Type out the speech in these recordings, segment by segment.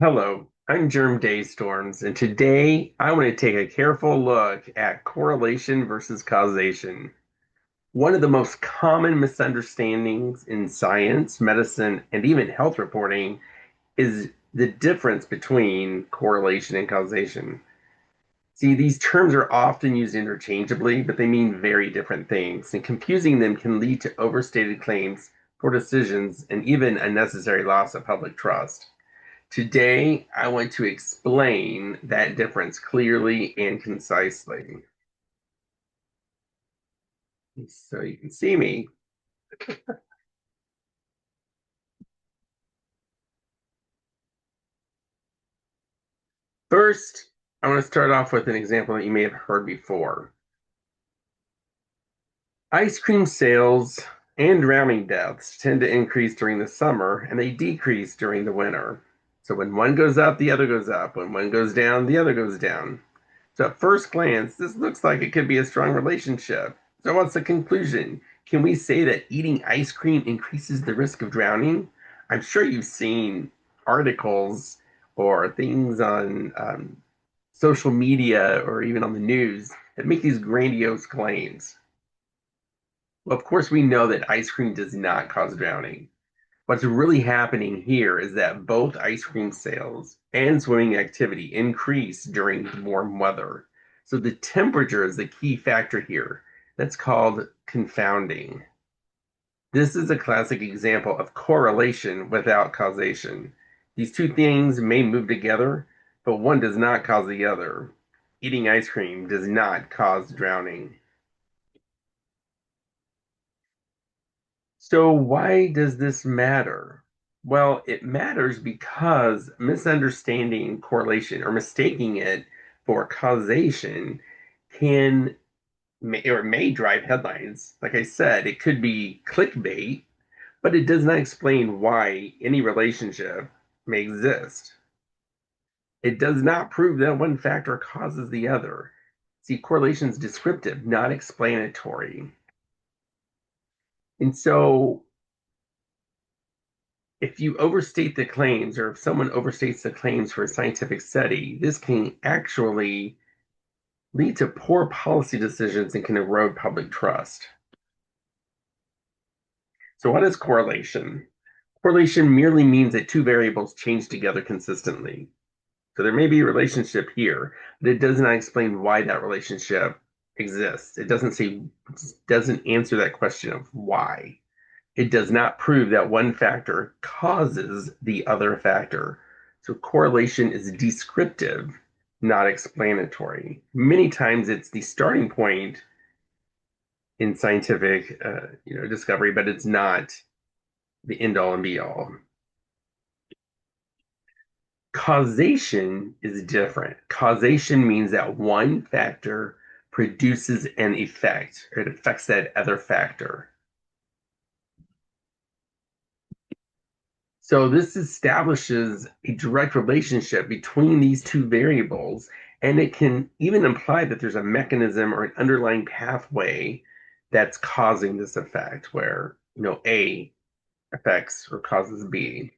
Hello, I'm Germ Daystorms, and today I want to take a careful look at correlation versus causation. One of the most common misunderstandings in science, medicine, and even health reporting is the difference between correlation and causation. See, these terms are often used interchangeably, but they mean very different things, and confusing them can lead to overstated claims, poor decisions, and even unnecessary loss of public trust. Today, I want to explain that difference clearly and concisely so you can see me. First, I want to start off with an example that you may have heard before. Ice cream sales and drowning deaths tend to increase during the summer and they decrease during the winter. So when one goes up, the other goes up. When one goes down, the other goes down. So at first glance, this looks like it could be a strong relationship. So what's the conclusion? Can we say that eating ice cream increases the risk of drowning? I'm sure you've seen articles or things on social media or even on the news that make these grandiose claims. Well, of course, we know that ice cream does not cause drowning. What's really happening here is that both ice cream sales and swimming activity increase during warm weather. So the temperature is the key factor here. That's called confounding. This is a classic example of correlation without causation. These two things may move together, but one does not cause the other. Eating ice cream does not cause drowning. So, why does this matter? Well, it matters because misunderstanding correlation or mistaking it for causation can or may drive headlines. Like I said, it could be clickbait, but it does not explain why any relationship may exist. It does not prove that one factor causes the other. See, correlation is descriptive, not explanatory. And so if you overstate the claims or if someone overstates the claims for a scientific study, this can actually lead to poor policy decisions and can erode public trust. So, what is correlation? Correlation merely means that two variables change together consistently. So, there may be a relationship here, but it does not explain why that relationship exists. It doesn't answer that question of why. It does not prove that one factor causes the other factor. So correlation is descriptive, not explanatory. Many times it's the starting point in scientific discovery, but it's not the end all and be all. Causation is different. Causation means that one factor produces an effect, or it affects that other factor. So this establishes a direct relationship between these two variables, and it can even imply that there's a mechanism or an underlying pathway that's causing this effect, where A affects or causes B.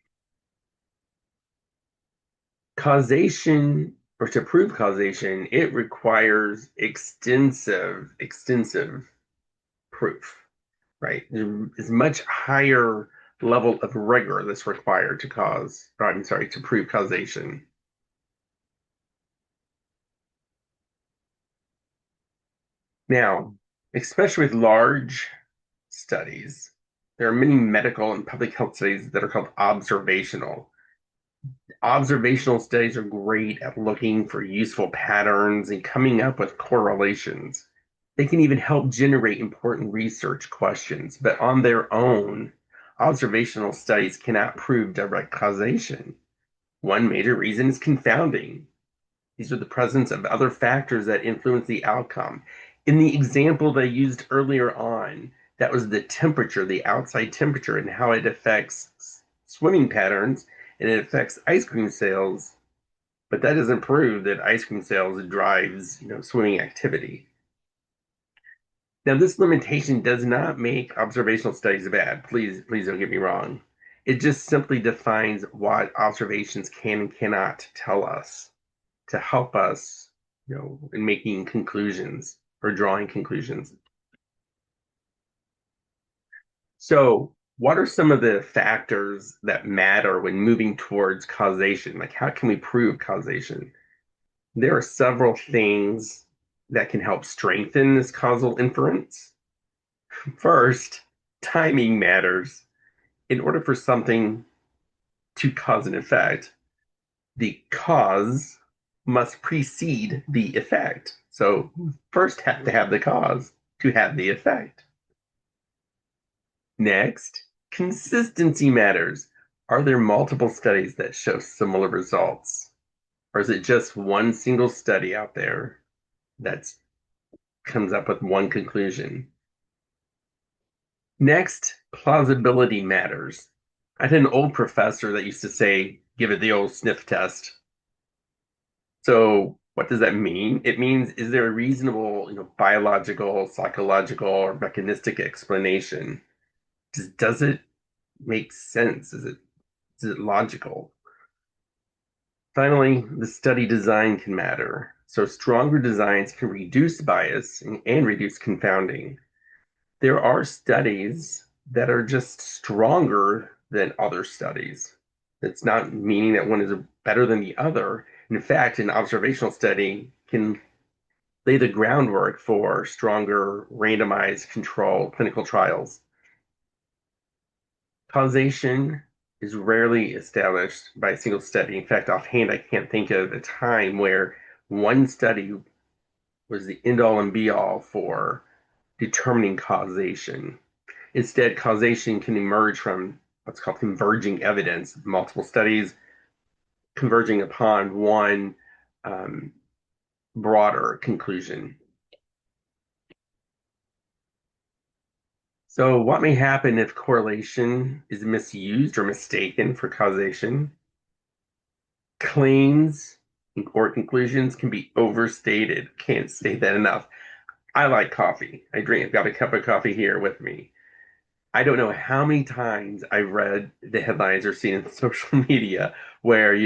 Causation, or to prove causation, it requires extensive proof, right? There is much higher level of rigor that's required to to prove causation. Now, especially with large studies, there are many medical and public health studies that are called observational. Observational studies are great at looking for useful patterns and coming up with correlations. They can even help generate important research questions, but on their own, observational studies cannot prove direct causation. One major reason is confounding. These are the presence of other factors that influence the outcome. In the example that I used earlier on, that was the temperature, the outside temperature, and how it affects swimming patterns and it affects ice cream sales. But that doesn't prove that ice cream sales drives, swimming activity. Now, this limitation does not make observational studies bad. Please don't get me wrong. It just simply defines what observations can and cannot tell us to help us, in making conclusions or drawing conclusions. So, what are some of the factors that matter when moving towards causation? Like, how can we prove causation? There are several things that can help strengthen this causal inference. First, timing matters. In order for something to cause an effect, the cause must precede the effect. So, first have to have the cause to have the effect. Next, consistency matters. Are there multiple studies that show similar results? Or is it just one single study out there that comes up with one conclusion? Next, plausibility matters. I had an old professor that used to say, give it the old sniff test. So what does that mean? It means, is there a reasonable, biological, psychological, or mechanistic explanation? Does it make sense? Is it logical? Finally, the study design can matter. So stronger designs can reduce bias and reduce confounding. There are studies that are just stronger than other studies. It's not meaning that one is better than the other. In fact, an observational study can lay the groundwork for stronger randomized control clinical trials. Causation is rarely established by a single study. In fact, offhand, I can't think of a time where one study was the end all and be all for determining causation. Instead, causation can emerge from what's called converging evidence, multiple studies converging upon one um, broader conclusion. So, what may happen if correlation is misused or mistaken for causation? Claims or conclusions can be overstated. Can't state that enough. I like coffee. I've got a cup of coffee here with me. I don't know how many times I've read the headlines or seen in social media where,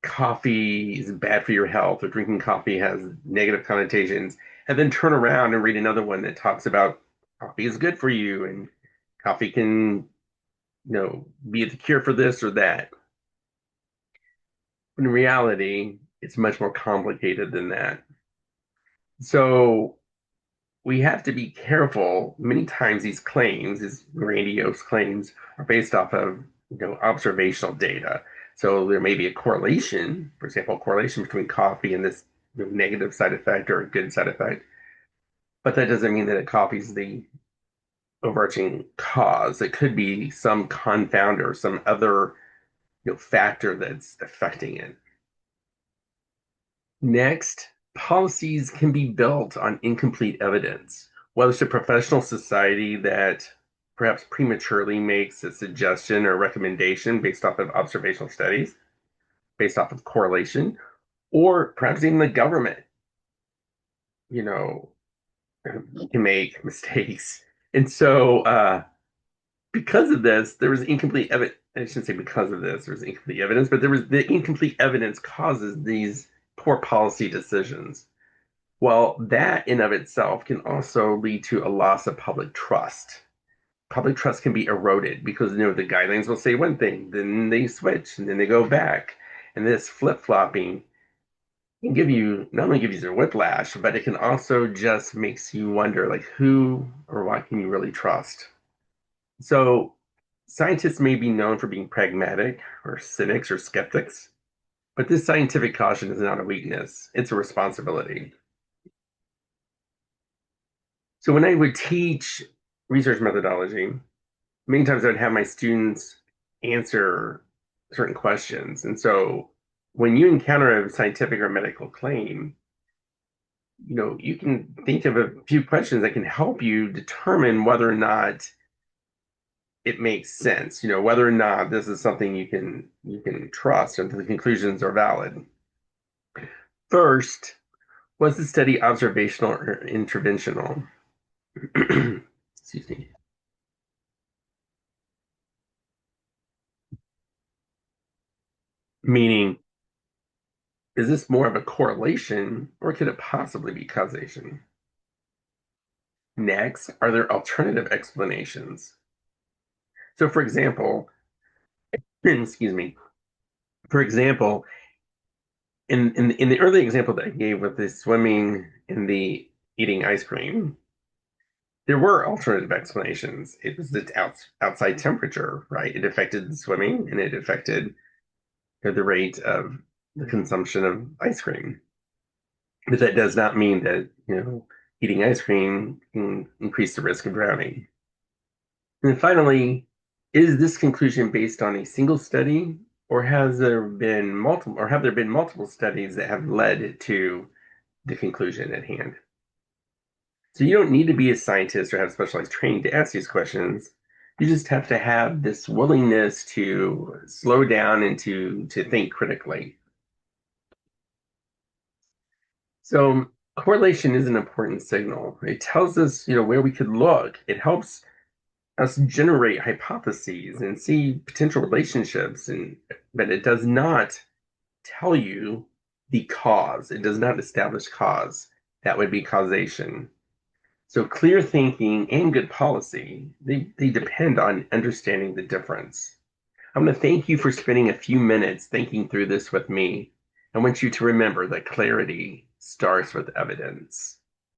coffee is bad for your health or drinking coffee has negative connotations, and then turn around and read another one that talks about coffee is good for you and coffee can, be the cure for this or that. But in reality, it's much more complicated than that. So we have to be careful. Many times these claims, these grandiose claims, are based off of observational data. So there may be a correlation, for example, a correlation between coffee and this negative side effect or a good side effect. But that doesn't mean that coffee is the overarching cause. It could be some confounder, some other factor that's affecting it. Next, policies can be built on incomplete evidence. Whether it's a professional society that perhaps prematurely makes a suggestion or recommendation based off of observational studies, based off of correlation, or perhaps even the government, you know, can make mistakes. And so, because of this, there was incomplete evidence. I shouldn't say because of this, there was incomplete evidence, but there was the incomplete evidence causes these poor policy decisions. Well, that in of itself can also lead to a loss of public trust. Public trust can be eroded because the guidelines will say one thing, then they switch, and then they go back. And this flip-flopping can give you not only give you a whiplash, but it can also just makes you wonder like who or what can you really trust. So scientists may be known for being pragmatic or cynics or skeptics, but this scientific caution is not a weakness, it's a responsibility. So when I would teach research methodology, many times I would have my students answer certain questions. And so when you encounter a scientific or medical claim, you can think of a few questions that can help you determine whether or not it makes sense, whether or not this is something you can trust and the conclusions are valid. First, was the study observational or interventional? Excuse me. Meaning, is this more of a correlation or could it possibly be causation? Next, are there alternative explanations? So, for example, excuse me, for example, in the early example that I gave with the swimming and the eating ice cream, there were alternative explanations. It was the outside temperature, right? It affected the swimming and it affected the rate of the consumption of ice cream. But that does not mean that, eating ice cream can increase the risk of drowning. And then finally, is this conclusion based on a single study, or have there been multiple studies that have led to the conclusion at hand? So you don't need to be a scientist or have specialized training to ask these questions. You just have to have this willingness to slow down and to think critically. So correlation is an important signal. It tells us, where we could look. It helps us generate hypotheses and see potential relationships, but it does not tell you the cause. It does not establish cause. That would be causation. So clear thinking and good policy, they depend on understanding the difference. I'm going to thank you for spending a few minutes thinking through this with me. I want you to remember that clarity starts with evidence.